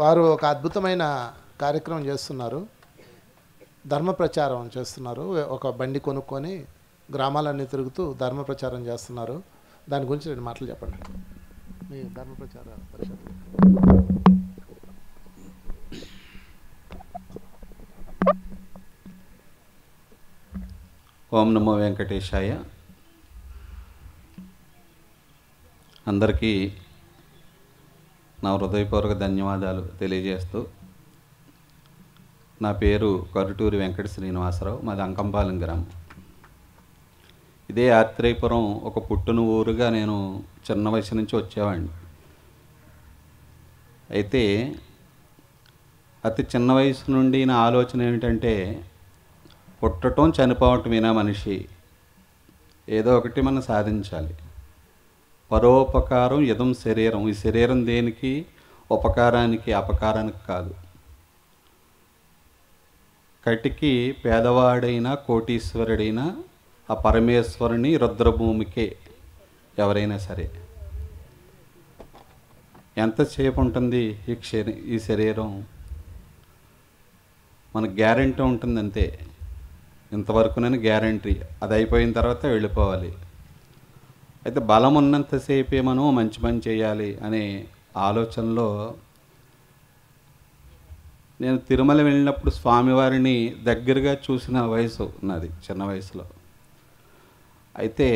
వారు ఒక అద్భుతమైన కార్యక్రమం చేస్తున్నారు. ధర్మ ప్రచారం చేస్తున్నారు. ఒక బండి కొనుక్కొని గ్రామాలన్నీ తిరుగుతూ ధర్మ ప్రచారం చేస్తున్నారు. దాని గురించి 2 మాటలు చెప్పండి. మీ ధర్మ ప్రచార పరిషత్. ఓం నమో వెంకటేశాయ. అందరికీ నా హృదయపూర్వక ధన్యవాదాలు తెలియజేస్తూ, నా పేరు కరుటూరి వెంకట శ్రీనివాసరావు. మాది అంకంపాలెం గ్రామం. ఇదే ఆత్రేయపురం ఒక పుట్టిన ఊరుగా నేను చిన్న వయసు నుంచి వచ్చేవాడిని. అయితే అతి చిన్న వయసు నుండి నా ఆలోచన ఏమిటంటే, పుట్టడం చనిపోవటమేనా మనిషి, ఏదో ఒకటి మనం సాధించాలి. పరోపకారం ఇదం శరీరం. ఈ శరీరం దేనికి? ఉపకారానికి, అపకారానికి కాదు. కటికి పేదవాడైనా కోటీశ్వరుడైనా ఆ పరమేశ్వరుని రుద్రభూమికే ఎవరైనా సరే. ఎంతసేపు ఉంటుంది ఈ శరీరం? మనకు గ్యారెంటీ ఉంటుంది అంతే. ఇంతవరకునని గ్యారంటీ, అది అయిపోయిన తర్వాత వెళ్ళిపోవాలి. అయితే బలం ఉన్నంతసేపే మనం మంచి పని చేయాలి అనే ఆలోచనలో నేను తిరుమల వెళ్ళినప్పుడు స్వామివారిని దగ్గరగా చూసిన వయసు నాది, చిన్న వయసులో. అయితే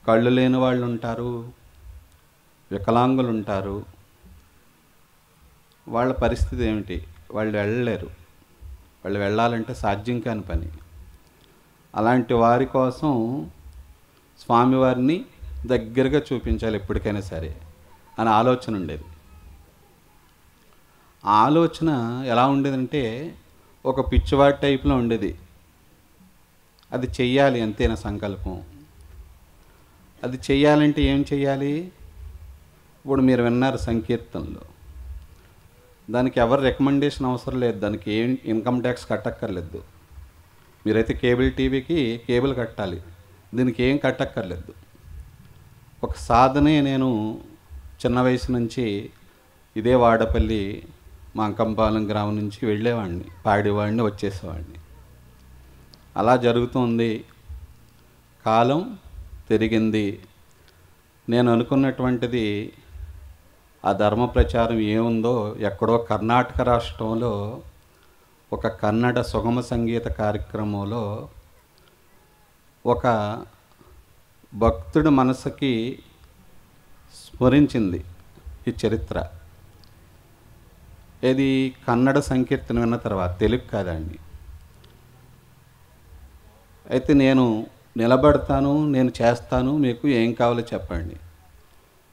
కళ్ళు లేని వాళ్ళు ఉంటారు, వికలాంగులు ఉంటారు. వాళ్ళ పరిస్థితి ఏమిటి? వాళ్ళు వెళ్ళలేరు. వాళ్ళు వెళ్ళాలంటే సాధ్యం కాని పని. అలాంటి వారి కోసం స్వామివారిని దగ్గరగా చూపించాలి ఎప్పటికైనా సరే అని ఆలోచన ఉండేది. ఆ ఆలోచన ఎలా ఉండేదంటే, ఒక పిచ్చివాడి టైప్లో ఉండేది. అది చెయ్యాలి అంతే నా సంకల్పం. అది చెయ్యాలంటే ఏం చెయ్యాలి? ఇప్పుడు మీరు విన్నారు సంకీర్తనలో, దానికి ఎవరు రికమెండేషన్ అవసరం లేదు. దానికి ఏం ఇన్కమ్ ట్యాక్స్ కట్టక్కర్లేదు. మీరైతే కేబుల్ టీవీకి కేబుల్ కట్టాలి, దీనికి ఏం కట్టక్కర్లేదు. ఒక సాధనే. నేను చిన్న వయసు నుంచి ఇదే వాడపల్లి మా అంకంపాలెం గ్రామం నుంచి వెళ్ళేవాడిని, పాడేవాడిని, వచ్చేసేవాడిని. అలా జరుగుతుంది. కాలం తిరిగింది. నేను అనుకున్నటువంటిది ఆ ధర్మ ప్రచారం ఏముందో, ఎక్కడో కర్ణాటక రాష్ట్రంలో ఒక కన్నడ సుగమ సంగీత కార్యక్రమంలో ఒక భక్తుడి మనసుకి స్మరించింది ఈ చరిత్ర. ఇది కన్నడ సంకీర్తన విన్న తర్వాత, తెలుగు కాదండి. అయితే నేను నిలబడతాను, నేను చేస్తాను, మీకు ఏం కావాలో చెప్పండి.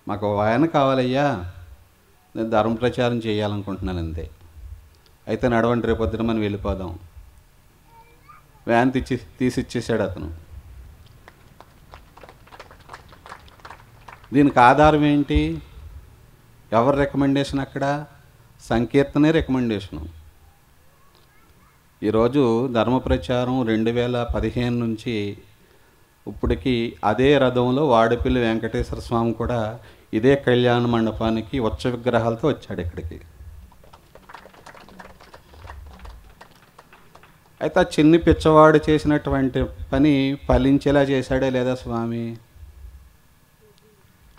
మాకు వాయన కావాలయ్యా, నేను ధర్మ ప్రచారం చేయాలనుకుంటున్నాను అంతే. అయితే నడవండి, రేపు పొద్దున మనం వెళ్ళిపోదాం. వ్యాన్ తీసిచ్చేసాడు అతను. దీనికి ఆధారం ఏంటి? ఎవరి రికమెండేషన్ అక్కడ? సంకీర్తనే రికమెండేషను. ఈరోజు ధర్మ ప్రచారం 2015 నుంచి ఇప్పటికి అదే రథంలో వాడపల్లి వెంకటేశ్వర స్వామి కూడా ఇదే కళ్యాణ మండపానికి ఉత్సవ విగ్రహాలతో వచ్చాడు ఇక్కడికి. అయితే ఆ చిన్ని పిచ్చవాడు చేసినటువంటి పని ఫలించేలా చేశాడే లేదా స్వామి?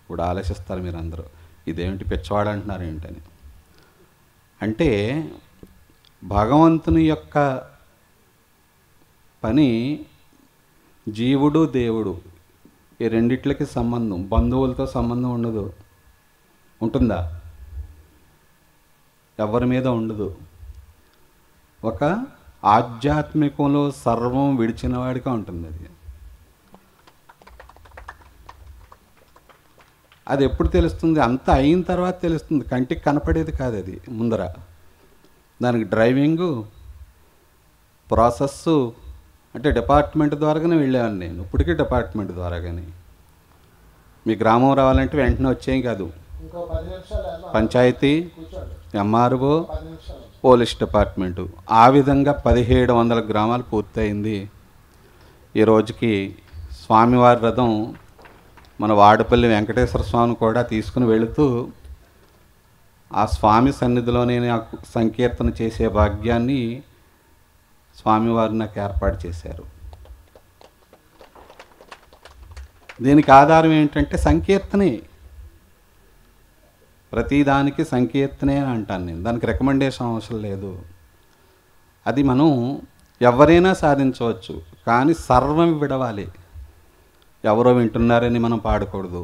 ఇప్పుడు ఆలోచిస్తారు మీరు అందరూ, ఇదేమిటి పిచ్చవాడు అంటున్నారు ఏంటని. అంటే భగవంతుని యొక్క పని జీవుడు దేవుడు ఈ రెండిట్లకి సంబంధం, బంధువులతో సంబంధం ఉండదు. ఉంటుందా? ఎవరి మీద ఉండదు. ఒక ఆధ్యాత్మికంలో సర్వం విడిచిన వాడిగా ఉంటుంది అది. అది ఎప్పుడు తెలుస్తుంది? అంతా అయిన తర్వాత తెలుస్తుంది. కంటికి కనపడేది కాదు అది ముందర. దానికి డ్రైవింగు ప్రాసెస్సు అంటే డిపార్ట్మెంట్ ద్వారాగానే వెళ్ళేవాడిని నేను. ఇప్పటికీ డిపార్ట్మెంట్ ద్వారా. కానీ మీ గ్రామం రావాలంటే వెంటనే వచ్చేం కాదు. పంచాయతీ, ఎంఆర్ఓ, పోలీస్ డిపార్ట్మెంటు, ఆ విధంగా 1700 గ్రామాలు పూర్తయింది. ఈ రోజుకి స్వామివారి రథం మన వాడపల్లి వెంకటేశ్వర స్వామిని కూడా తీసుకుని వెళుతూ ఆ స్వామి సన్నిధిలోనే నాకు సంకీర్తన చేసే భాగ్యాన్ని స్వామివారు నాకు ఏర్పాటు చేశారు. దీనికి ఆధారం ఏంటంటే సంకీర్తనే. ప్రతిదానికి సంకీర్తనే అని అంటాను నేను. దానికి రికమెండేషన్ అవసరం లేదు. అది మనం ఎవరైనా సాధించవచ్చు, కానీ సర్వం విడవాలి. ఎవరో వింటున్నారని మనం పాడకూడదు,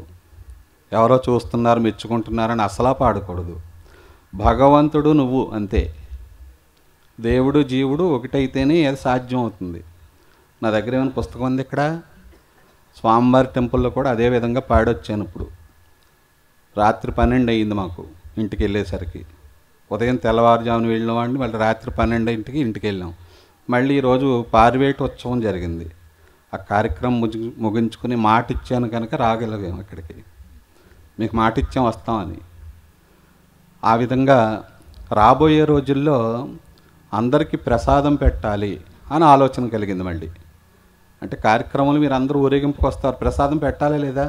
ఎవరో చూస్తున్నారు మెచ్చుకుంటున్నారని అసలా పాడకూడదు. భగవంతుడు నువ్వు అంతే. దేవుడు జీవుడు ఒకటైతేనే అది సాధ్యం అవుతుంది. నా దగ్గర ఏమైనా పుస్తకం ఉంది ఇక్కడ. స్వామివారి టెంపుల్లో కూడా అదే విధంగా పాడొచ్చాను. ఇప్పుడు రాత్రి 12 అయ్యింది మాకు ఇంటికి వెళ్ళేసరికి. ఉదయం తెల్లవారుజామున వెళ్ళిన వాడిని మళ్ళీ రాత్రి 12 ఇంటికి వెళ్ళాం. మళ్ళీ ఈరోజు పారివేట ఉత్సవం జరిగింది. ఆ కార్యక్రమం ముగించుకుని మాట ఇచ్చాను కనుక రాగలిగాం ఇక్కడికి. మీకు మాట ఇచ్చాం వస్తామని. ఆ విధంగా రాబోయే రోజుల్లో అందరికీ ప్రసాదం పెట్టాలి అని ఆలోచన కలిగింది మళ్ళీ. అంటే కార్యక్రమాలు మీరు అందరూ ఊరేగింపుకు వస్తారు, ప్రసాదం పెట్టాలి లేదా?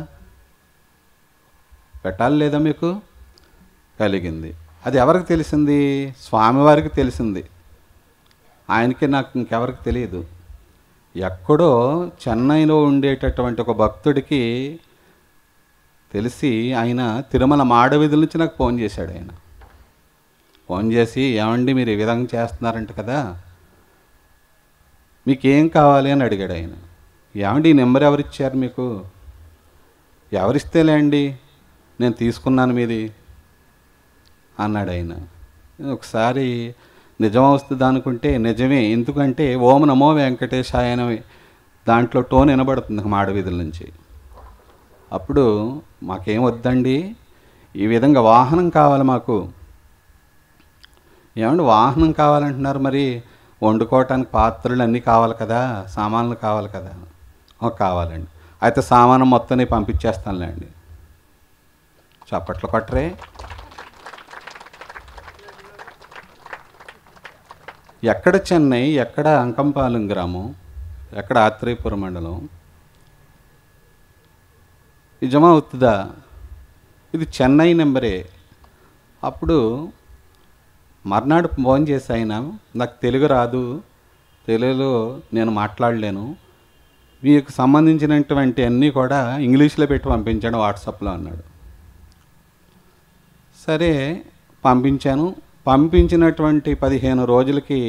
పెట్టాలి లేదా మీకు కలిగింది. అది ఎవరికి తెలిసింది? స్వామివారికి తెలిసింది. ఆయనకి నాకు ఇంకెవరికి తెలియదు. ఎక్కడో చెన్నైలో ఉండేటటువంటి ఒక భక్తుడికి తెలిసి ఆయన తిరుమల మాడవీధుల నుంచి నాకు ఫోన్ చేశాడు. ఆయన ఫోన్ చేసి, ఏమండి మీరు ఈ విధంగా చేస్తున్నారంట కదా, మీకేం కావాలి అని అడిగాడు ఆయన. ఏమండి ఈ నెంబర్ ఎవరిచ్చారు మీకు? ఎవరిస్తేలేండి, నేను తీసుకున్నాను మీది అన్నాడు ఆయన. ఒకసారి నిజం వస్తుంది అనుకుంటే నిజమే. ఎందుకంటే ఓం నమో వెంకటేశాయ అని దాంట్లో టోన్ వినబడుతుంది మాడవీధుల నుంచి. అప్పుడు మాకేం వద్దండి, ఈ విధంగా వాహనం కావాలి మాకు. ఏమండి వాహనం కావాలంటున్నారు, మరి వండుకోవటానికి పాత్రలు అన్నీ కావాలి కదా, సామాన్లు కావాలి కదా. కావాలండి, అయితే సామాను మొత్తం నేను పంపించేస్తానులేండి. చప్పట్లు కొట్టరే. ఎక్కడ చెన్నై, ఎక్కడ అంకంపాలెం గ్రామం, ఎక్కడ ఆత్రేయపురం మండలం, నిజమా అవుతుందా? ఇది చెన్నై నెంబరే. అప్పుడు మర్నాడు ఫోన్ చేసి ఆయన, నాకు తెలుగు రాదు, తెలుగులో నేను మాట్లాడలేను, మీకు సంబంధించినటువంటి అన్నీ కూడా ఇంగ్లీష్లో పెట్టి పంపించాడు వాట్సాప్లో అన్నాడు. సరే పంపించాను. పంపించినటువంటి 15 రోజులకి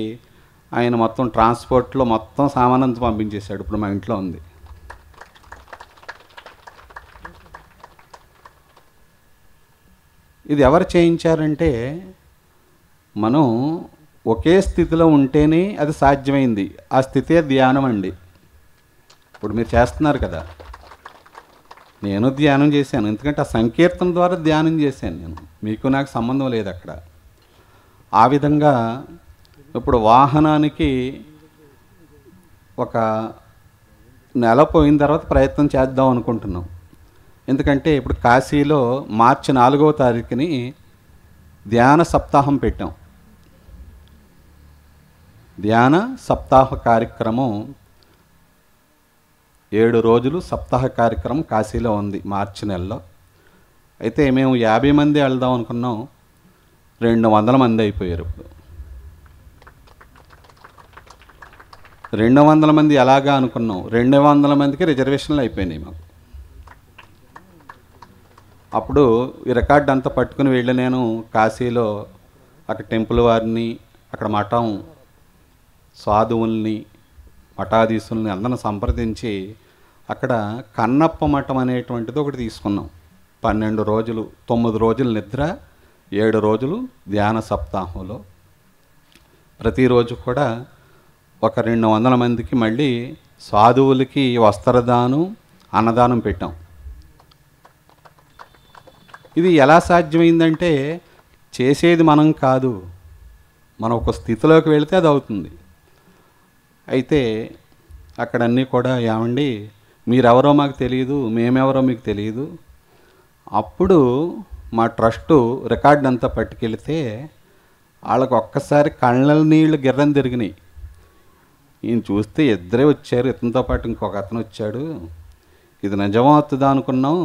ఆయన మొత్తం ట్రాన్స్పోర్ట్లో మొత్తం సామానంతా పంపించేశాడు. ఇప్పుడు మా ఇంట్లో ఉంది. ఇది ఎవరు చేయించారంటే, మనం ఒకే స్థితిలో ఉంటేనే అది సాధ్యమైంది. ఆ స్థితే ధ్యానం అండి. ఇప్పుడు మీరు చేస్తున్నారు కదా, నేను ధ్యానం చేశాను. ఎందుకంటే ఆ సంకీర్తన ద్వారా ధ్యానం చేశాను నేను. మీకు నాకు సంబంధం లేదు అక్కడ. ఆ విధంగా ఇప్పుడు వాహనానికి ఒక నెల పోయిన తర్వాత ప్రయత్నం చేద్దాం అనుకుంటున్నాం. ఎందుకంటే ఇప్పుడు కాశీలో మార్చి 4వ తారీఖుని ధ్యాన సప్తాహం పెట్టాం. ధ్యాన సప్తాహ కార్యక్రమం 7 రోజులు సప్తాహ కార్యక్రమం కాశీలో ఉంది మార్చి నెలలో. అయితే మేము 50 మంది వెళ్దాం అనుకున్నాం, 200 మంది అయిపోయారు. ఇప్పుడు 200 మంది ఎలాగా అనుకున్నాం, 200 మందికి రిజర్వేషన్లు అయిపోయినాయి మాకు. అప్పుడు ఈ రికార్డ్ అంతా పట్టుకుని వెళ్ళి నేను కాశీలో అక్కడ టెంపుల్ వారిని, అక్కడ మఠం సాధువుల్ని, మఠాధీశుల్ని అందరిని సంప్రదించి అక్కడ కన్నప్ప మఠం అనేటువంటిది ఒకటి తీసుకున్నాం. 12 రోజులు, 9 రోజులు నిద్ర, 7 రోజులు ధ్యాన సప్తాహంలో ప్రతిరోజు కూడా ఒక 200 మందికి మళ్ళీ సాధువులకి వస్త్రదానం, అన్నదానం పెట్టాం. ఇది ఎలా సాధ్యమైందంటే, చేసేది మనం కాదు, మనం ఒక స్థితిలోకి వెళితే అది అవుతుంది. అయితే అక్కడన్నీ కూడా, ఏమండి మీరెవరో మాకు తెలియదు, మేమెవరో మీకు తెలియదు. అప్పుడు మా ట్రస్టు రికార్డు అంతా పట్టుకెళ్తే వాళ్ళకు ఒక్కసారి కళ్ళ నీళ్ళు గిర్రం తిరిగినాయి. ఈయన చూస్తే ఇద్దరే వచ్చారు, ఇతనితో పాటు ఇంకొక అతను వచ్చాడు, ఇది నిజమవుతుందా అనుకున్నాం,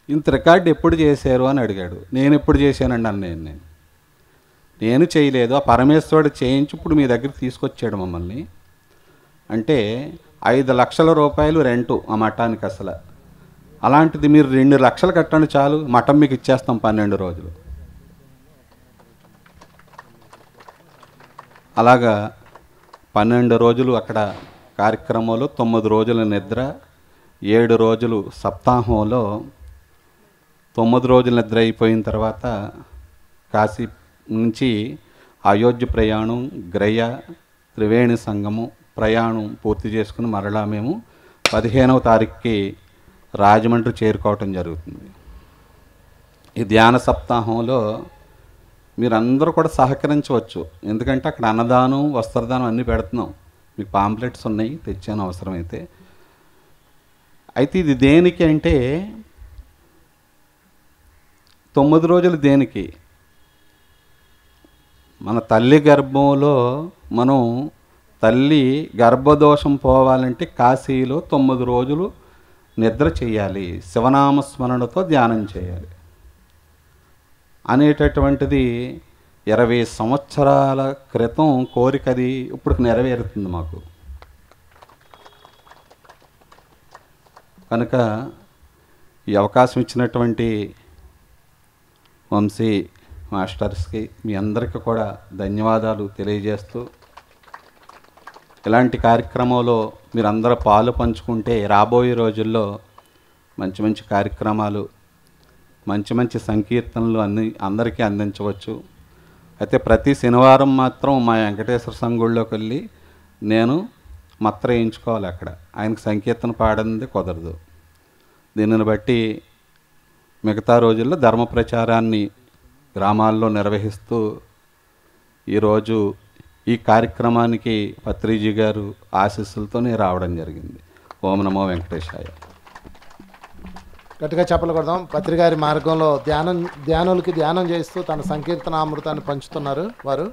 ఇంత రికార్డు ఎప్పుడు చేశారు అని అడిగాడు. నేను ఎప్పుడు చేశానండి అన్నాను. నేను చేయలేదు, ఆ పరమేశ్వరుడు చేయించి ఇప్పుడు మీ దగ్గరికి తీసుకొచ్చాడు మమ్మల్ని. అంటే 5 లక్షల రూపాయలు రెంటు ఆ మఠానికి. అసలు అలాంటిది మీరు 2 లక్షలు కట్టండి చాలు, మఠం మీకు ఇచ్చేస్తాం 12 రోజులు. అలాగా 12 రోజులు అక్కడ కార్యక్రమంలో, 9 రోజుల నిద్ర, 7 రోజులు సప్తాహంలో. 9 రోజులు నిద్ర అయిపోయిన తర్వాత కాశీ నుంచి అయోధ్య ప్రయాణం, గ్రయ, త్రివేణి సంగమం ప్రయాణం పూర్తి చేసుకుని మరలా మేము 15వ తారీఖుకి రాజమండ్రి చేరుకోవటం జరుగుతుంది. ఈ ధ్యాన సప్తాహంలో మీరందరూ కూడా సహకరించవచ్చు, ఎందుకంటే అక్కడ అన్నదానం, వస్త్రదానం అన్నీ పెడుతున్నాం. మీకు పాంప్లెట్స్ ఉన్నాయి, తెచ్చాను అవసరమైతే. అయితే ఇది దేనికి అంటే 9 రోజులు దేనికి? మన తల్లి గర్భంలో మనం తల్లి గర్భదోషం పోవాలంటే కాశీలో 9 రోజులు నిద్ర చేయాలి, శివనామస్మరణతో ధ్యానం చేయాలి అనేటటువంటిది 20 సంవత్సరాల క్రితం కోరికది ఇప్పుడు నెరవేరుతుంది మాకు. కనుక ఈ అవకాశం ఇచ్చినటువంటి వంశీ మాస్టర్స్కి మీ అందరికీ కూడా ధన్యవాదాలు తెలియజేస్తూ, ఇలాంటి కార్యక్రమంలో మీరందరూ పాలు పంచుకుంటే రాబోయే రోజుల్లో మంచి మంచి కార్యక్రమాలు, మంచి మంచి సంకీర్తనలు అందరికీ అందించవచ్చు. అయితే ప్రతి శనివారం మాత్రం మా వెంకటేశ్వర సంగుళ్ళోకి వెళ్ళి నేను మత్ర వేయించుకోవాలి. అక్కడ ఆయనకు సంకీర్తన పాడింది కుదరదు. దీనిని బట్టి మిగతా రోజుల్లో ధర్మ ప్రచారాన్ని గ్రామాల్లో నిర్వహిస్తూ ఈరోజు ఈ కార్యక్రమానికి పత్రిజీ గారు ఆశీస్సులతోనే రావడం జరిగింది. ఓం నమో వెంకటేశాయ. గట్టిగా చెప్పలు కొడదాం. పత్రిగారి మార్గంలో ధ్యానులకి ధ్యానం చేస్తూ తన సంకీర్తనామృతాన్ని పంచుతున్నారు వారు.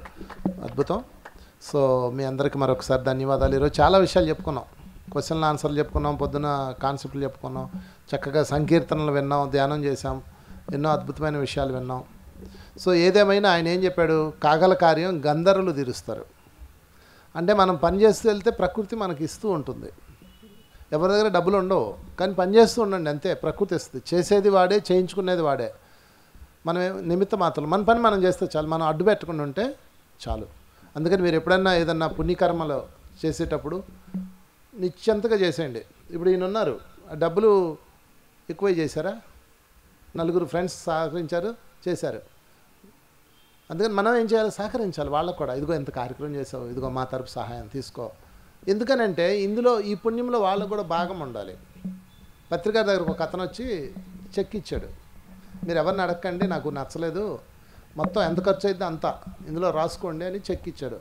అద్భుతం. సో మీ అందరికీ మరొకసారి ధన్యవాదాలు. ఈరోజు చాలా విషయాలు చెప్పుకున్నాం, క్వశ్చన్లు ఆన్సర్లు చెప్పుకున్నాం, పొద్దున కాన్సెప్ట్లు చెప్పుకున్నాం, చక్కగా సంకీర్తనలు విన్నాం, ధ్యానం చేశాం, ఎన్నో అద్భుతమైన విషయాలు విన్నాం. సో ఏదేమైనా ఆయన ఏం చెప్పాడు? కాగల కార్యం గంధర్వులు తీరుస్తారు. అంటే మనం పని చేస్తూ వెళ్తే ప్రకృతి మనకి ఇస్తూ ఉంటుంది. ఎవరి దగ్గర డబ్బులు ఉండవు, కానీ పని చేస్తూ ఉండండి అంతే, ప్రకృతి ఇస్తుంది. చేసేది వాడే, చేయించుకునేది వాడే. మనం నిమిత్త మాత్రం మన పని మనం చేస్తే చాలు, మనం అడ్డు పెట్టకుండా ఉంటే చాలు. అందుకని మీరు ఎప్పుడన్నా ఏదన్నా పుణ్యకర్మలు చేసేటప్పుడు నిశ్చంతగా చేసేయండి. ఇప్పుడు ఈయన ఉన్నారు, డబ్బులు ఎక్కువ చేశారా? 4 ఫ్రెండ్స్ సహకరించారు, చేశారు. అందుకని మనం ఏం చేయాలి? సహకరించాలి వాళ్ళకు కూడా. ఇదిగో ఎంత కార్యక్రమం చేసావు, ఇదిగో మా తరపు సహాయం తీసుకో. ఎందుకనంటే ఇందులో ఈ పుణ్యంలో వాళ్ళకు కూడా భాగం ఉండాలి. పత్రికా దగ్గరకు ఒక అతను వచ్చి చెక్ ఇచ్చాడు. మీరు ఎవరిని అడగండి, నాకు నచ్చలేదు, మొత్తం ఎంత ఖర్చు అయితే అంత ఇందులో రాసుకోండి అని చెక్ ఇచ్చాడు.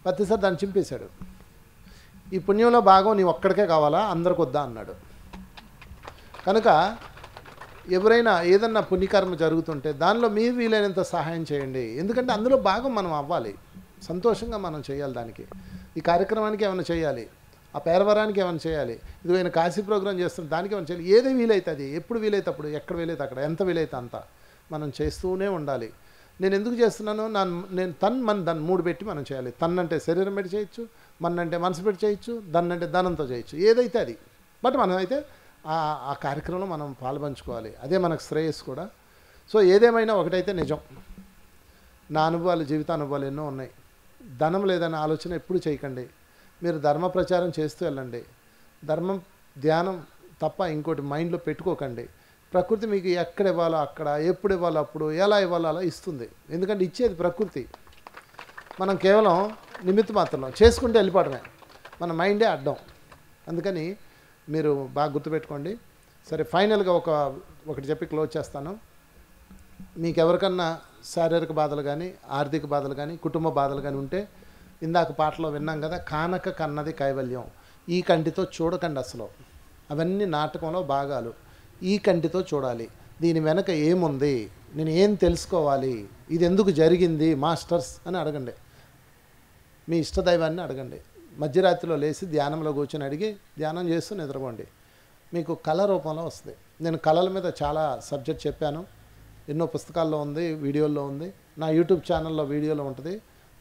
ప్రతిసారి దాన్ని చింపేశాడు. ఈ పుణ్యంలో భాగం నీ ఒక్కడికే కావాలా, అందరికి వద్దా అన్నాడు. కనుక ఎవరైనా ఏదన్నా పుణ్యకర్మ జరుగుతుంటే దానిలో మీరు వీలైనంత సహాయం చేయండి. ఎందుకంటే అందులో భాగం మనం అవ్వాలి, సంతోషంగా మనం చేయాలి. దానికి ఈ కార్యక్రమానికి ఏమైనా చేయాలి, ఆ పేరవరానికి ఏమైనా చేయాలి, ఇది ఆయన కాశీ ప్రోగ్రాం చేస్తున్న దానికి ఏమైనా చేయాలి. ఏది వీలైతే అది, ఎప్పుడు వీలైతే అప్పుడు, ఎక్కడ వీలైతే అక్కడ, ఎంత వీలైతే అంత మనం చేస్తూనే ఉండాలి. నేను ఎందుకు చేస్తున్నాను? నేను తన్ మన దాన్ని 3 పెట్టి మనం చేయాలి. తన్నంటే శరీరం పెట్టి చేయొచ్చు, మన్నంటే మనసు పెట్టి చేయొచ్చు, దన్నంటే ధనంతో చేయొచ్చు, ఏదైతే అది. బట్ మనం అయితే ఆ కార్యక్రమంలో మనం పాల్పంచుకోవాలి. అదే మనకు శ్రేయస్సు కూడా. సో ఏదేమైనా ఒకటైతే నిజం, నా అనుభవాలు, జీవితానుభవాలు ఎన్నో ఉన్నాయి. ధనం లేదనే ఆలోచన ఎప్పుడు చేయకండి. మీరు ధర్మ ప్రచారం చేస్తూ వెళ్ళండి. ధర్మం, ధ్యానం తప్ప ఇంకోటి మైండ్లో పెట్టుకోకండి. ప్రకృతి మీకు ఎక్కడ ఇవ్వాలో అక్కడ, ఎప్పుడు ఇవ్వాలో అప్పుడు, ఎలా ఇవ్వాలో అలా ఇస్తుంది. ఎందుకంటే ఇచ్చేది ప్రకృతి. మనం కేవలం నిమిత్త మాత్రం చేసుకుంటే వెళ్ళిపోవడమే, మన మైండే అడ్డం. అందుకని మీరు బాగా గుర్తుపెట్టుకోండి. సరే, ఫైనల్గా ఒకటి చెప్పి క్లోజ్ చేస్తాను. మీకు ఎవరికన్నా శారీరక బాధలు కానీ, ఆర్థిక బాధలు కానీ, కుటుంబ బాధలు కానీ ఉంటే, ఇందాక పాటలో విన్నాం కదా, కానక కన్నది కైవల్యం. ఈ కంటితో చూడకండి అసలు, అవన్నీ నాటకంలో భాగాలు. ఈ కంటితో చూడాలి. దీని వెనక ఏముంది, నేను ఏం తెలుసుకోవాలి, ఇది ఎందుకు జరిగింది మాస్టర్స్ అని అడగండి. మీ ఇష్టదైవాన్ని అడగండి. మధ్యరాత్రిలో లేచి ధ్యానంలో కూర్చొని అడిగి ధ్యానం చేస్తూ నిద్రపోండి. మీకు కళ రూపంలో వస్తుంది. నేను కళల మీద చాలా సబ్జెక్ట్ చెప్పాను, ఎన్నో పుస్తకాల్లో ఉంది, వీడియోల్లో ఉంది, నా యూట్యూబ్ ఛానల్లో వీడియోలో ఉంటుంది.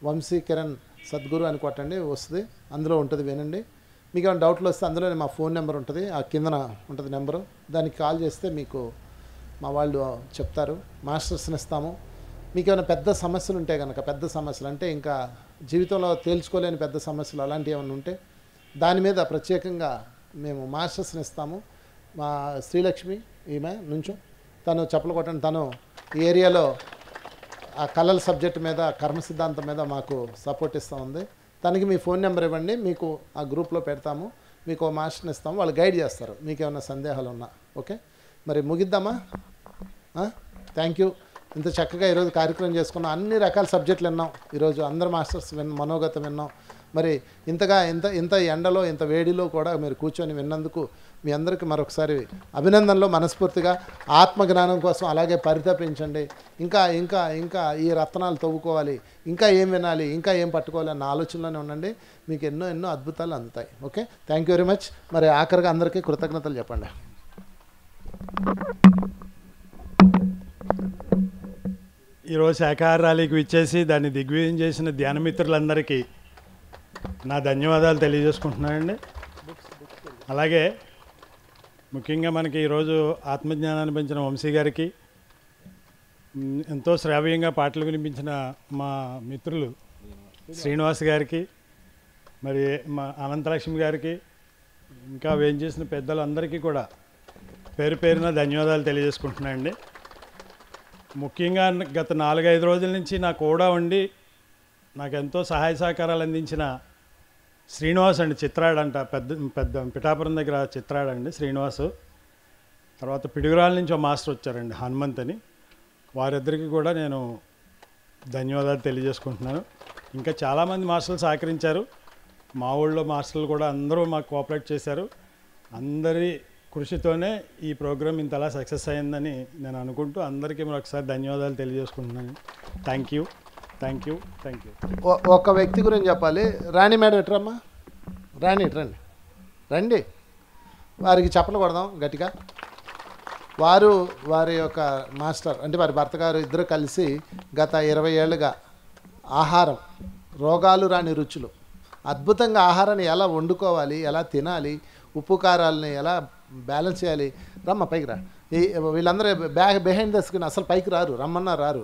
వంశీ కిరణ్ సద్గురు అని కొట్టండి వస్తుంది, అందులో ఉంటుంది, వినండి. మీకు ఏమైనా డౌట్లు వస్తే అందులోనే మా ఫోన్ నెంబర్ ఉంటుంది, ఆ కిందన ఉంటుంది నెంబరు, దానికి కాల్ చేస్తే మీకు మా వాళ్ళు చెప్తారు. మాస్టర్స్ని ఇస్తాము. మీకు ఏమైనా పెద్ద సమస్యలు ఉంటే కనుక, పెద్ద సమస్యలు అంటే ఇంకా జీవితంలో తేల్చుకోలేని పెద్ద సమస్యలు అలాంటివి ఏమైనా ఉంటే దాని మీద ప్రత్యేకంగా మేము మాస్టర్స్ని ఇస్తాము. మా శ్రీలక్ష్మి ఈమె నుంచో తను చెప్పలు కొట్టండి, తను ఈ ఏరియాలో ఆ కళల సబ్జెక్ట్ మీద, కర్మ సిద్ధాంతం మీద మాకు సపోర్ట్ ఇస్తూ ఉంది. తనకి మీ ఫోన్ నెంబర్ ఇవ్వండి, మీకు ఆ గ్రూప్లో పెడతాము, మీకు మాస్టర్ని ఇస్తాము, వాళ్ళు గైడ్ చేస్తారు మీకు ఏమైనా సందేహాలు ఉన్నా. ఓకే, మరి ముగిద్దామా? Thank you. ఇంత చక్కగా ఈరోజు కార్యక్రమం చేసుకున్నాం, అన్ని రకాల సబ్జెక్టులు విన్నాం ఈరోజు, అందరు మాస్టర్స్ మనోగతం విన్నాం. మరి ఇంత ఎండలో, ఇంత వేడిలో కూడా మీరు కూర్చొని విన్నందుకు మీ అందరికీ మరొకసారి అభినందనలు. మనస్ఫూర్తిగా ఆత్మజ్ఞానం కోసం అలాగే పరితపించండి. ఇంకా ఇంకా ఇంకా ఈ రత్నాలు తవ్వుకోవాలి, ఇంకా ఏం వినాలి, ఇంకా ఏం పట్టుకోవాలి అన్న ఆలోచనలోనే ఉండండి. మీకు ఎన్నో ఎన్నో అద్భుతాలు అందుతాయి. Okay, thank you very much. మరి ఆఖరిగా అందరికీ కృతజ్ఞతలు చెప్పండి. ఈరోజు శాఖాహార ర్యాలీకి ఇచ్చేసి దాన్ని దిగ్విజయం చేసిన ధ్యానమిత్రులందరికీ నా ధన్యవాదాలు తెలియజేసుకుంటున్నానండి. అలాగే ముఖ్యంగా మనకి ఈరోజు ఆత్మజ్ఞానాన్ని పెంచిన వంశీ గారికి, ఎంతో శ్రావ్యంగా పాటలు వినిపించిన మా మిత్రులు శ్రీనివాస్ గారికి, మరి మా అనంతలక్ష్మి గారికి, ఇంకా వేం చేసిన పెద్దలందరికీ కూడా పేరు పేరున ధన్యవాదాలు తెలియజేసుకుంటున్నానండి. ముఖ్యంగా గత 4-5 రోజుల నుంచి నా కూడా ఉండి నాకు ఎంతో సహాయ సహకారాలు అందించిన శ్రీనివాస్ అండి, చిత్రాడంట, పెద్ద పిఠాపురం దగ్గర చిత్రాడండి శ్రీనివాసు. తర్వాత పిడుగురాల నుంచి ఒక మాస్టర్ వచ్చారండి, హనుమంత్ అని. వారిద్దరికీ కూడా నేను ధన్యవాదాలు తెలియజేసుకుంటున్నాను. ఇంకా చాలామంది మాస్టర్లు సహకరించారు, మా ఊళ్ళో మాస్టర్లు కూడా అందరూ మాకు కోఆపరేట్ చేశారు. అందరి కృషితోనే ఈ ప్రోగ్రాం ఇంతలా సక్సెస్ అయిందని నేను అనుకుంటూ అందరికీ మరొకసారి ధన్యవాదాలు తెలియజేసుకుంటున్నాను. Thank you, thank you, thank you. ఒక వ్యక్తి గురించి చెప్పాలి. రాణి మేడం ఎట్రమ్మా, రాణి రండి, రండి. వారికి చెప్పలు కొడదాం గట్టిగా. వారి యొక్క మాస్టర్ అంటే వారి భర్త గారు ఇద్దరు కలిసి గత 20 ఏళ్ళుగా ఆహారం, రోగాలు రాని రుచులు, అద్భుతంగా ఆహారాన్ని ఎలా వండుకోవాలి, ఎలా తినాలి, ఉప్పు కారాలని ఎలా బ్యాలెన్స్ చేయాలి. రమ్మ పైకి రా. వీళ్ళందరూ బిహైండ్ ద స్క్రీన్ అసలు పైకి రారు, రమ్మన్నా రారు.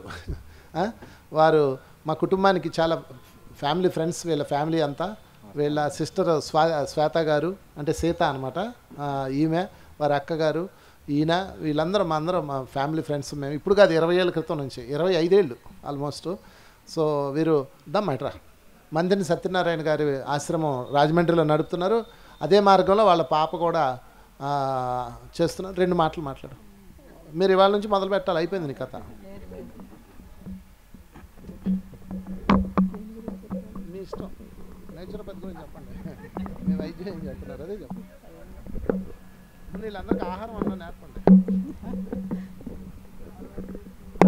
వారు మా కుటుంబానికి చాలా ఫ్యామిలీ ఫ్రెండ్స్, వీళ్ళ ఫ్యామిలీ అంతా. వీళ్ళ సిస్టర్ శ్వేత గారు అంటే సీత అనమాట, ఈమె వారి అక్కగారు, ఈయన, వీళ్ళందరూ మా ఫ్యామిలీ ఫ్రెండ్స్. మేము ఇప్పుడు కాదు 20 ఏళ్ళ క్రితం నుంచి, 25 ఏళ్ళు ఆల్మోస్ట్. సో వీరు దమ్మాట్రా మందిని సత్యనారాయణ గారి ఆశ్రమం రాజమండ్రిలో నడుపుతున్నారు. అదే మార్గంలో వాళ్ళ పాప కూడా చేస్తున్నారు. 2 మాటలు మాట్లాడు. మీరు ఇవాళ నుంచి మొదలు పెట్టాలి, అయిపోయింది నీ కథ. మీ ఇష్టం, నేచురోపతి గురించి చెప్పండి, మీ వైద్యం ఏం చెప్తున్నారు అదే చెప్పండి. వీళ్ళందరికీ ఆహారం అన్న నేర్పండి.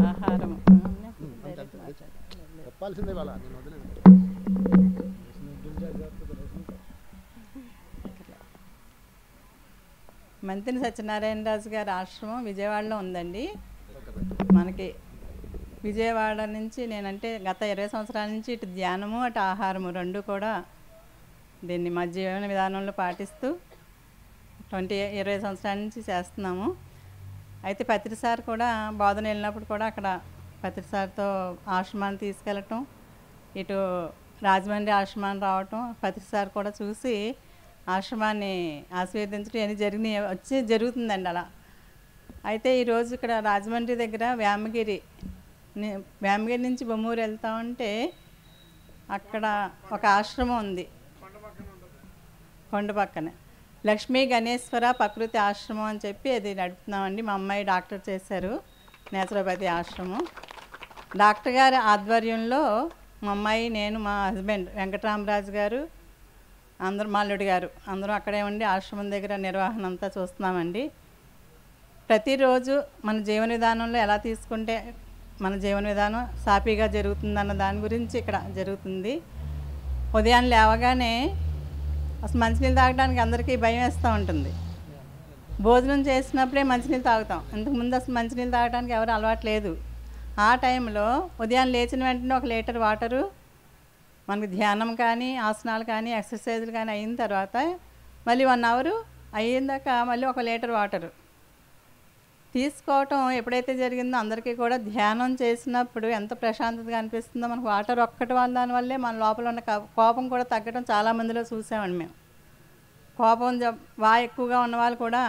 ఆహారం చెప్పాల్సిందే వాళ్ళ, నేను వదిలేదు. మంతిని సత్యనారాయణ రాజు గారి ఆశ్రమం విజయవాడలో ఉందండి. మనకి విజయవాడ నుంచి నేనంటే గత 20 సంవత్సరాల నుంచి ఇటు ధ్యానము అటు ఆహారము 2 కూడా దీన్ని మా జీవన విధానంలో పాటిస్తూ 20 సంవత్సరాల నుంచి చేస్తున్నాము. అయితే పత్రి సార్ కూడా బోధన వెళ్ళినప్పుడు కూడా అక్కడ పత్రి సార్తో ఆశ్రమాన్ని తీసుకెళ్ళటం, ఇటు రాజమండ్రి ఆశ్రమాన్ని రావటం, పత్రి సార్ కూడా చూసి ఆశ్రమాన్ని ఆశీర్వదించడం అన్నీ జరుగుతుందండి అలా. అయితే ఈరోజు ఇక్కడ రాజమండ్రి దగ్గర వేమగిరి నుంచి బొమ్మూరు వెళ్తా ఉంటే అక్కడ ఒక ఆశ్రమం ఉంది, కొండ పక్కన లక్ష్మీ గణేశ్వర ప్రకృతి ఆశ్రమం అని చెప్పి అది నడుపుతున్నామండి. మా అమ్మాయి డాక్టర్ చేశారు, నేచురోపతి ఆశ్రమం. డాక్టర్ గారి ఆధ్వర్యంలో మా అమ్మాయి, నేను, మా హస్బెండ్ వెంకటరామరాజు గారు, అందరూ మాల్లుడి గారు అందరూ అక్కడే ఉండి ఆశ్రమం దగ్గర నిర్వహణ అంతా చూస్తున్నామండి. ప్రతిరోజు మన జీవన విధానంలో ఎలా తీసుకుంటే మన జీవన విధానం సాఫీగా జరుగుతుందన్న దాని గురించి ఇక్కడ జరుగుతుంది. ఉదయాన్నే లేవగానే అసలు మంచినీళ్ళు తాగడానికి అందరికీ భయం వేస్తూ ఉంటుంది. భోజనం చేసినప్పుడే మంచినీళ్ళు తాగుతాం. ఇంతకుముందు అసలు మంచినీళ్ళు తాగడానికి ఎవరు అలవాటు లేదు. ఆ టైంలో ఉదయం లేచిన వెంటనే 1 లీటర్ వాటరు, మనకి ధ్యానం కానీ ఆసనాలు కానీ ఎక్సర్సైజులు కానీ అయిన తర్వాత మళ్ళీ 1 అవర్ అయ్యిందాక మళ్ళీ 1 లీటర్ వాటరు తీసుకోవటం ఎప్పుడైతే జరిగిందో అందరికీ కూడా ధ్యానం చేసినప్పుడు ఎంత ప్రశాంతతగా అనిపిస్తుందో. మనకు వాటర్ ఒక్కటి దానివల్లే మన లోపల ఉన్న కోపం కూడా తగ్గడం చాలామందిలో చూసామండి మేము. కోపం ఎక్కువగా ఉన్న వాళ్ళు కూడా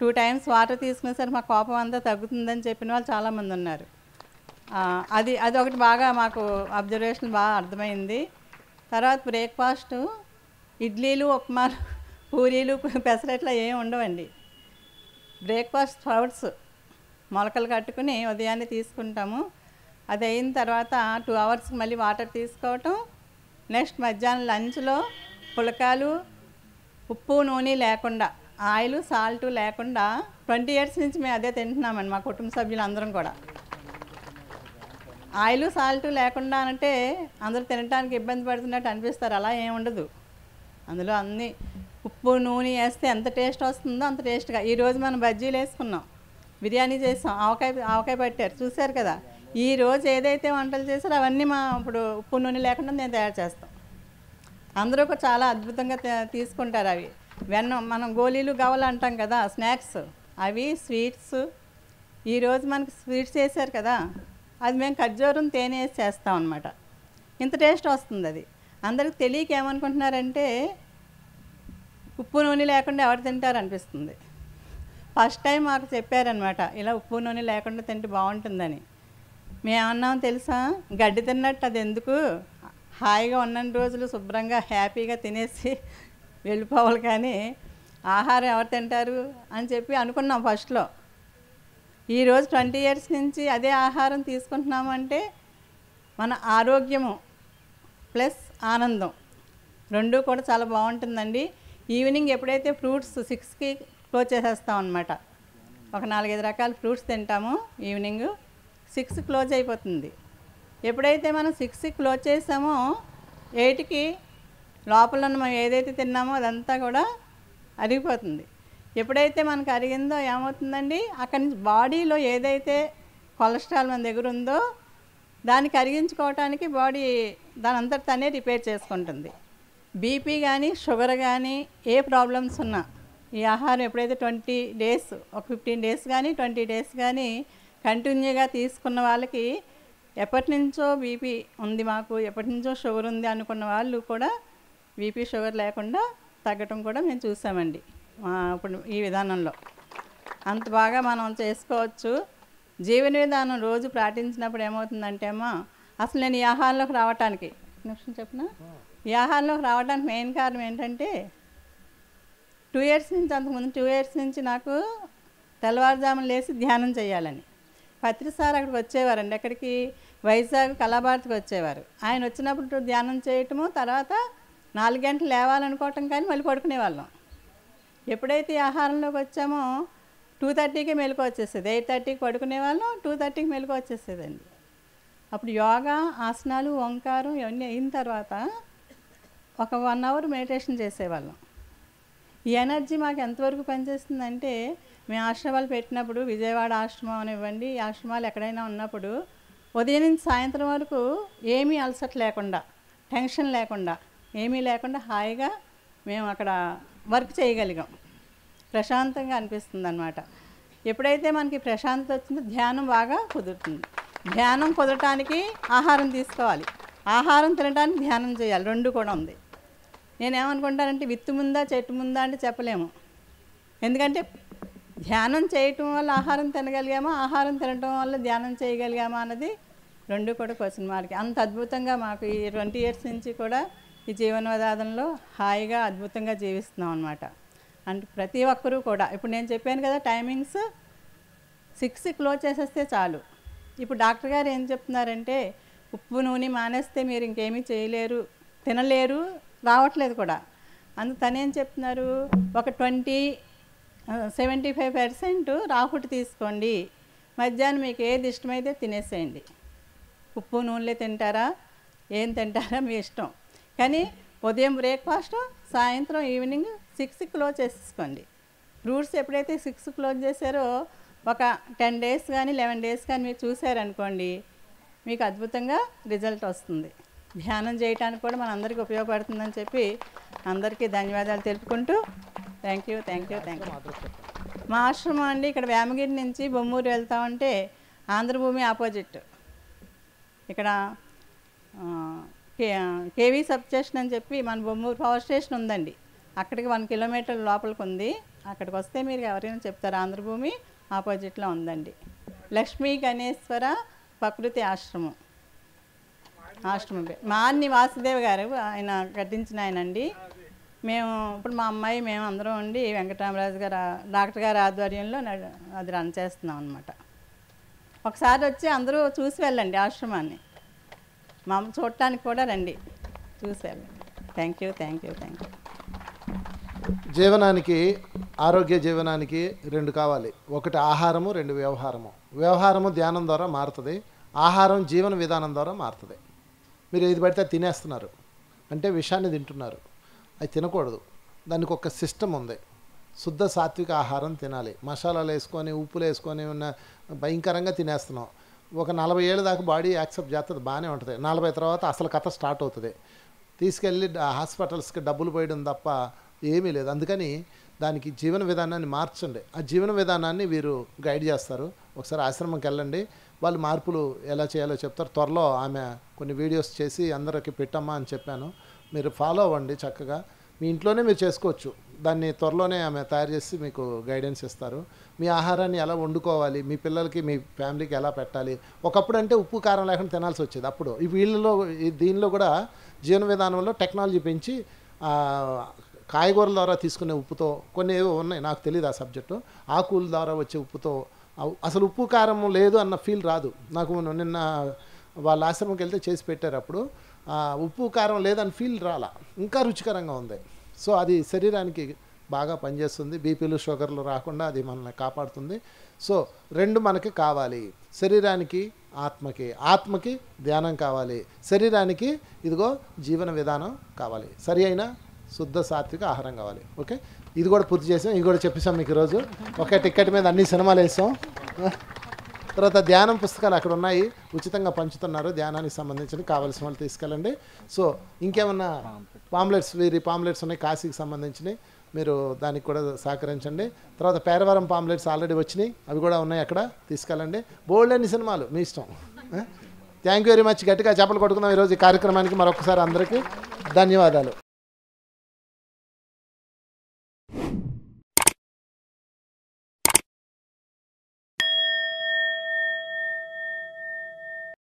2 టైమ్స్ వాటర్ తీసుకునేసరికి మా కోపం అంతా తగ్గుతుందని చెప్పిన వాళ్ళు చాలామంది ఉన్నారు. అది ఒకటి బాగా మాకు అబ్జర్వేషన్ బాగా అర్థమైంది. తర్వాత బ్రేక్ఫాస్ట్ ఇడ్లీలు, ఉప్మాలు, పూరీలు, పెసరట్లా ఏమి ఉండవండి. బ్రేక్ఫాస్ట్ స్ప్రౌట్స్ మొలకలు కట్టుకుని ఉదయాన్నే తీసుకుంటాము. అది అయిన తర్వాత 2 అవర్స్కి మళ్ళీ వాటర్ తీసుకోవటం. నెక్స్ట్ మధ్యాహ్నం లంచ్లో పులకాలు, ఉప్పు నూనె లేకుండా, ఆయిల్ సాల్ట్ లేకుండా 20 ఇయర్స్ నుంచి మేము అదే తింటున్నామండి. మా కుటుంబ సభ్యులు అందరం కూడా ఆయిల్ సాల్ట్ లేకుండా అంటే అందరూ తినడానికి ఇబ్బంది పడుతున్నట్టు అనిపిస్తారు. అలా ఏమి ఉండదు. అందులో అన్నీ ఉప్పు నూనె వేస్తే ఎంత టేస్ట్ వస్తుందో అంత టేస్ట్గా. ఈరోజు మనం బజ్జీలు వేసుకున్నాం, బిర్యానీ చేసాం, ఆవకాయ పట్టారు, చూశారు కదా. ఈరోజు ఏదైతే వంటలు చేశారో అవన్నీ ఇప్పుడు ఉప్పు నూనె లేకుండా నేను తయారు చేస్తాం. అందరూ కూడా చాలా అద్భుతంగా తీసుకుంటారు. అవి మనం గోళీలు గవలు అంటాం కదా, స్నాక్స్, అవి స్వీట్స్. ఈరోజు మనకి స్వీట్స్ చేశారు కదా, అది మేము ఖర్జూరం తేనె వేసి చేస్తాం అన్నమాట. ఇంత టేస్ట్ వస్తుంది. అది అందరికి తెలియక ఏమనుకుంటున్నారంటే ఉప్పు నూనె లేకుండా ఎవరు తింటారు అనిపిస్తుంది. ఫస్ట్ టైం మాకు చెప్పారనమాట, ఇలా ఉప్పు నూనె లేకుండా తింటే బాగుంటుందని. మేమన్నాం తెలుసా, గడ్డి తిన్నట్టు అది ఎందుకు, హాయిగా ఉన్న రోజులు శుభ్రంగా హ్యాపీగా తినేసి వెళ్ళిపోవాలి, కానీ ఆహారం ఎవరు తింటారు అని చెప్పి అనుకున్నాం ఫస్ట్లో. ఈరోజు 20 ఇయర్స్ నుంచి అదే ఆహారం తీసుకుంటున్నాము అంటే మన ఆరోగ్యము ప్లస్ ఆనందం రెండూ కూడా చాలా బాగుంటుందండి. ఈవినింగ్ ఎప్పుడైతే ఫ్రూట్స్ 6కి క్లోజ్ చేసేస్తాం అనమాట. ఒక 4-5 రకాల ఫ్రూట్స్ తింటాము. ఈవినింగ్ 6 క్లోజ్ అయిపోతుంది. ఎప్పుడైతే మనం 6కి క్లోజ్ చేసామో 8కి లోపల ఉన్న మనం ఏదైతే తిన్నామో అదంతా కూడా అరిగిపోతుంది. ఎప్పుడైతే మనకు అరిగిందో ఏమవుతుందండి, అక్కడి నుంచి బాడీలో ఏదైతే కొలెస్ట్రాల్ మన దగ్గర ఉందో దాన్ని కరిగించుకోవటానికి బాడీ దాని అంతటి తనే రిపేర్ చేసుకుంటుంది. బీపీ కానీ షుగర్ కానీ ఏ ప్రాబ్లమ్స్ ఉన్నా ఈ ఆహారం ఎప్పుడైతే 20 డేస్, ఒక 15 డేస్ కానీ 20 డేస్ కానీ కంటిన్యూగా తీసుకున్న వాళ్ళకి, ఎప్పటి నుంచో బీపీ ఉంది మాకు, ఎప్పటి నుంచో షుగర్ ఉంది అనుకున్న వాళ్ళు కూడా బీపీ షుగర్ లేకుండా తగ్గటం కూడా మేము చూసామండి. ఇప్పుడు ఈ విధానంలో అంత బాగా మనం చేసుకోవచ్చు. జీవన విధానం రోజు పాటించినప్పుడు ఏమవుతుందంటే అమ్మా, అసలు నేను ఈ ఆహారంలోకి రావటానికి నిమిషం చెప్పిన ఈ ఆహారంలోకి రావడానికి మెయిన్ కారణం ఏంటంటే 2 ఇయర్స్ నుంచి, అంతకుముందు 2 ఇయర్స్ నుంచి నాకు తెల్లవారుజామున లేచి ధ్యానం చేయాలని పత్రిసారి అక్కడికి వచ్చేవారండి. ఎక్కడికి, వైజాగ్ కళాభారతికి వచ్చేవారు. ఆయన వచ్చినప్పుడు ధ్యానం చేయటము, తర్వాత 4 గంటలు లేవాలనుకోవటం, కానీ మళ్ళీ పడుకునేవాళ్ళం. ఎప్పుడైతే ఈ ఆహారంలోకి వచ్చామో 2:30కి మెలకు వచ్చేసేది. 8:30కి పడుకునేవాళ్ళం, 2:30కి మెలకు వచ్చేసేదండి. అప్పుడు యోగా, ఆసనాలు, ఓంకారం ఇవన్నీ అయిన తర్వాత ఒక 1 అవర్ మెడిటేషన్ చేసేవాళ్ళం. ఈ ఎనర్జీ మాకు ఎంతవరకు పనిచేస్తుందంటే, మేము ఆశ్రమాలు పెట్టినప్పుడు, విజయవాడ ఆశ్రమం అనివ్వండి, ఈ ఆశ్రమాలు ఎక్కడైనా ఉన్నప్పుడు ఉదయం నుంచి సాయంత్రం వరకు ఏమీ అలసట లేకుండా, టెన్షన్ లేకుండా, ఏమీ లేకుండా హాయిగా మేము అక్కడ వర్క్ చేయగలిగాం. ప్రశాంతంగా అనిపిస్తుంది అన్నమాట. ఎప్పుడైతే మనకి ప్రశాంతత వచ్చిందో ధ్యానం బాగా కుదురుతుంది. ధ్యానం కుదరటానికి ఆహారం తీసుకోవాలి, ఆహారం తినడానికి ధ్యానం చేయాలి, రెండు కూడా ఉంది. నేనేమనుకుంటానంటే విత్తు ముందా చెట్టు ముందా అంటే చెప్పలేము. ఎందుకంటే ధ్యానం చేయటం వల్ల ఆహారం తినగలిగామా, ఆహారం తినటం వల్ల ధ్యానం చేయగలిగామా అన్నది రెండు కూడా క్వశ్చన్ మార్క్. అంత అద్భుతంగా మాకు ఈ 20 ఇయర్స్ నుంచి కూడా ఈ జీవన విధానంలో హాయిగా అద్భుతంగా జీవిస్తున్నాం అన్నమాట. అంటే ప్రతి ఒక్కరూ కూడా, ఇప్పుడు నేను చెప్పాను కదా టైమింగ్స్ 6కి క్లోజ్ చేసేస్తే చాలు. ఇప్పుడు డాక్టర్ గారు ఏం చెప్తున్నారంటే, ఉప్పు నూనె మానేస్తే మీరు ఇంకేమీ చేయలేరు, తినలేరు, రావట్లేదు కూడా. అందుకు తనేం చెప్తున్నారు, ఒక 75% రాహుటి తీసుకోండి, మధ్యాహ్నం మీకు ఏది ఇష్టమైతే తినేసేయండి. ఉప్పు నూనెలే తింటారా, ఏం తింటారా మీ ఇష్టం, కానీ ఉదయం బ్రేక్ఫాస్ట్, సాయంత్రం ఈవినింగ్ 6కి క్లోజ్ చేసేసుకోండి. ఫ్రూట్స్ ఎప్పుడైతే 6 క్లోజ్ చేశారో ఒక 10 డేస్ కానీ 11 డేస్ కానీ మీరు చూసారనుకోండి, మీకు అద్భుతంగా రిజల్ట్ వస్తుంది. ధ్యానం చేయడానికి కూడా మన అందరికీ ఉపయోగపడుతుందని చెప్పి అందరికీ ధన్యవాదాలు తెలుపుకుంటూ థ్యాంక్ యూ. మా ఆశ్రమం అండి ఇక్కడ వేమగిరి నుంచి బొమ్మూరు వెళ్తా ఉంటే ఆంధ్రభూమి ఆపోజిట్ ఇక్కడ కేవీ సబ్ స్టేషన్ అని చెప్పి మన బొమ్మూరు పవర్ స్టేషన్ ఉందండి. అక్కడికి 1 కిలోమీటర్ లోపలికి ఉంది. అక్కడికి వస్తే మీరు ఎవరైనా చెప్తారు, ఆంధ్రభూమి ఆపోజిట్లో ఉందండి. లక్ష్మీ గణేశ్వర ప్రకృతి ఆశ్రమం మాన్ని వాసుదేవ్ గారు ఆయన కట్టించిన ఆయన అండి. మేము ఇప్పుడు మా అమ్మాయి మేము అందరం ఉండి వెంకటరామరాజు గారు డాక్టర్ గారి ఆధ్వర్యంలో అది రన్ చేస్తున్నాం అనమాట. ఒకసారి వచ్చి అందరూ చూసి వెళ్ళండి ఆశ్రమాన్ని, మా చూడటానికి కూడా రండి, చూసి వెళ్ళండి. Thank you. జీవనానికి, ఆరోగ్య జీవనానికి 2 కావాలి. ఒకటి ఆహారము, 2 వ్యవహారము. వ్యవహారము ధ్యానం ద్వారా మారుతుంది, ఆహారం జీవన విధానం ద్వారా మారుతుంది. మీరు ఏది పడితే తినేస్తున్నారు అంటే విషాన్ని తింటున్నారు, అది తినకూడదు. దానికి ఒక సిస్టమ్ ఉంది. శుద్ధ సాత్విక ఆహారం తినాలి. మసాలాలు వేసుకొని ఉప్పులు వేసుకొని ఉన్న భయంకరంగా తినేస్తున్నాం. ఒక 40 ఏళ్ళ దాకా బాడీ యాక్సెప్ట్ చేస్తుంది, బాగానే ఉంటుంది. 40 తర్వాత అసలు కథ స్టార్ట్ అవుతుంది. తీసుకెళ్ళి హాస్పిటల్స్కి డబ్బులు పోయడం తప్ప ఏమీ లేదు. అందుకని దానికి జీవన విధానాన్ని మార్చండి. ఆ జీవన విధానాన్ని వీరు గైడ్ చేస్తారు. ఒకసారి ఆశ్రమంకి వెళ్ళండి, వాళ్ళు మార్పులు ఎలా చేయాలో చెప్తారు. త్వరలో ఆమె కొన్ని వీడియోస్ చేసి అందరికి పెట్టమ్మా అని చెప్పాను, మీరు ఫాలో అవ్వండి. చక్కగా మీ ఇంట్లోనే మీరు చేసుకోవచ్చు. దాన్ని త్వరలోనే ఆమె తయారు చేసి మీకు గైడెన్స్ ఇస్తారు. మీ ఆహారాన్ని ఎలా వండుకోవాలి, మీ పిల్లలకి మీ ఫ్యామిలీకి ఎలా పెట్టాలి. ఒకప్పుడు అంటే ఉప్పు కారం లేకుండా తినాల్సి వచ్చేది. అప్పుడు ఈ వీళ్ళలో దీనిలో కూడా జీవన విధానంలో టెక్నాలజీ పెంచి కాయగూరల ద్వారా తీసుకునే ఉప్పుతో కొన్ని ఏవో ఉన్నాయి, నాకు తెలియదు ఆ సబ్జెక్టు. ఆకుల ద్వారా వచ్చే ఉప్పుతో అసలు ఉప్పు కారం లేదు అన్న ఫీల్ రాదు నాకు. నిన్న వాళ్ళ ఆశ్రమంకి వెళ్తే చేసి పెట్టారు, అప్పుడు ఉప్పు కారం లేదని ఫీల్ రాలా, ఇంకా రుచికరంగా ఉంది. సో అది శరీరానికి బాగా పనిచేస్తుంది. బీపీలు షుగర్లు రాకుండా అది మనల్ని కాపాడుతుంది. సో 2 మనకి కావాలి, శరీరానికి ఆత్మకి ధ్యానం కావాలి, శరీరానికి ఇదిగో జీవన విధానం కావాలి, సరి అయిన శుద్ధ సాత్విక ఆహారం కావాలి. ఓకే, ఇది కూడా పూర్తి చేసాం, ఇది కూడా చెప్పేసాం మీకు ఈరోజు. ఒకే టికెట్ మీద అన్ని సినిమాలు వేసాం. తర్వాత ధ్యానం పుస్తకాలు అక్కడ ఉన్నాయి, ఉచితంగా పంచుతున్నారు. ధ్యానానికి సంబంధించి కావాల్సిన వాళ్ళు తీసుకెళ్ళండి. సో ఇంకేమన్నా పాంప్లెట్స్, వీరి పాంప్లెట్స్ ఉన్నాయి కాశీకి సంబంధించినవి, మీరు దానికి కూడా సహకరించండి. తర్వాత పేరవరం పాంప్లెట్స్ ఆల్రెడీ వచ్చినాయి, అవి కూడా ఉన్నాయి, అక్కడ తీసుకెళ్ళండి. బోల్డెన్ని సినిమాలు మీ ఇష్టం. Thank you very much. గట్టిగా చప్పలు కొట్టుకున్నాం ఈరోజు ఈ కార్యక్రమానికి. మరొకసారి అందరికీ ధన్యవాదాలు.